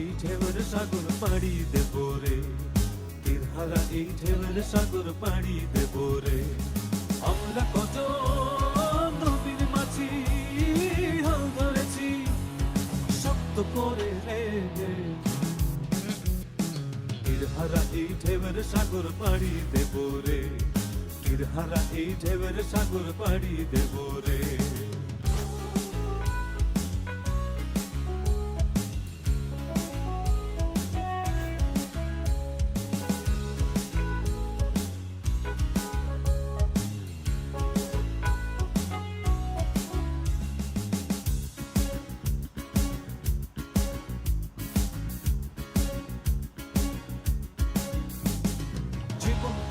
এই ঢেউয়ের সাগর পাড়ি দেব রে, তীরহারা এই ঢেউয়ের সাগর পাড়ি দেব রে। আমরা কত নবীর মাঝি হাল ধরেছি শক্ত করে রে, তীরহারা এই ঢেউয়ের সাগর পাড়ি দেব রে, তীরহারা এই ঢেউয়ের সাগর পাড়ি দেব রে।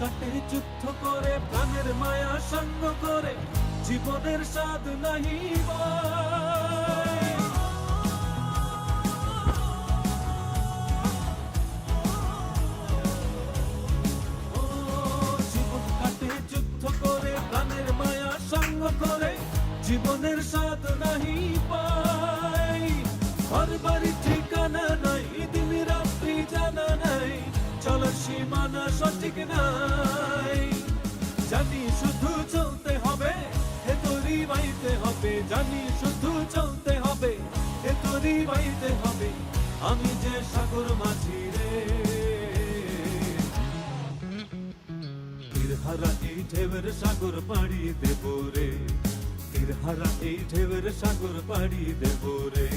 কাটে যুদ্ধ করে প্রাণের মায়া সঙ্গ করে জীবনের স্বাদ নাহি জীবন কাটে যুদ্ধ করে প্রাণের মায়া সঙ্গ করে জীবনের স্বাদ নাহি পাই। ঘর বাড়ি ঠিকানা নাই, দিন রাত্রি জানা নাই, চলার সীমানা সঠিক নাই। জানি শুধু চলতে হবে, হে তোরি বাইতে হবে, জানি শুধু চলতে হবে, হে তোরি বাইতে হবে। আমি যে সাগর মাঝি রে, তীরহারা এই ঢেউয়ের সাগর পাড়ি দেব রে, তীরহারা এই ঢেউয়ের সাগর পাড়ি দেব রে।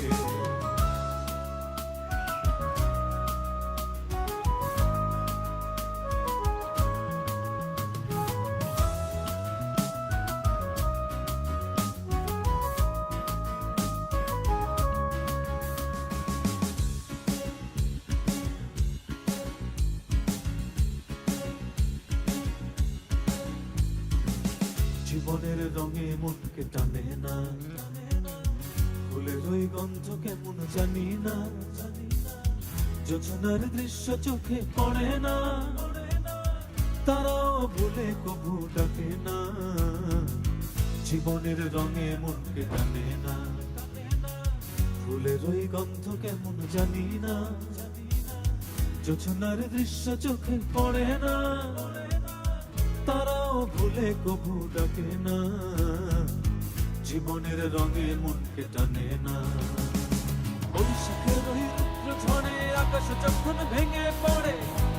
জীবনের রঙে মনকে টানে না, ফুলের ওই গন্ধ কেমন জানি না, যোজনার দৃশ্য চোখে পড়ে না, তারাও ভুলে কবু ডাকে না। জীবনের রঙে মনকে টানে না, ফুলের ওই গন্ধ কেমন জানি না, যোজনার দৃশ্য চোখে পড়ে না, তারাও ভুলে কবু ডাকে না। জীবনের রঙে মনকে টানে না। বৈশাখের ওই রুদ্র ঝড়ে আকাশ যখন ভেঙে পড়ে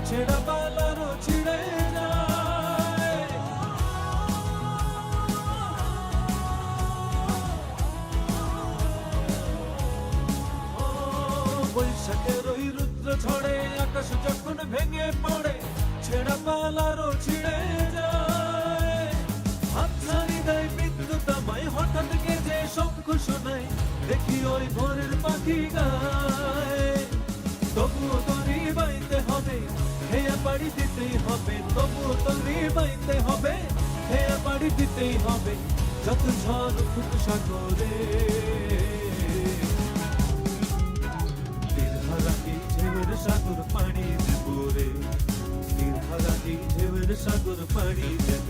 ছেঁড়া পালারও ছিঁড়ে যায়। বৈশাখের ওই রুদ্র ঝড়ে আকাশ যখন ভেঙে পড়ে ছেঁড়া পালারও ছিঁড়ে যায়। হাতছানি দেয় বিদ্যুৎ আমায়, হঠাৎ গেজে শঙ্খ শোনায়, দেখি ওই ভোরের পাখি গায়। তবুও তরি বাইতে হবে, হেয়া পাড়ি দিতেই হবে, তবুও তরি বাইতে হবে, হেয়া পাড়ি দিতেই হবে। যত ঝড় উঠুক সাগরে, তীরহারা এই ঢেউয়ের সাগর পাড়ি দেব রে, তীরহারা এই ঢেউয়ের সাগর পাড়ি দেব।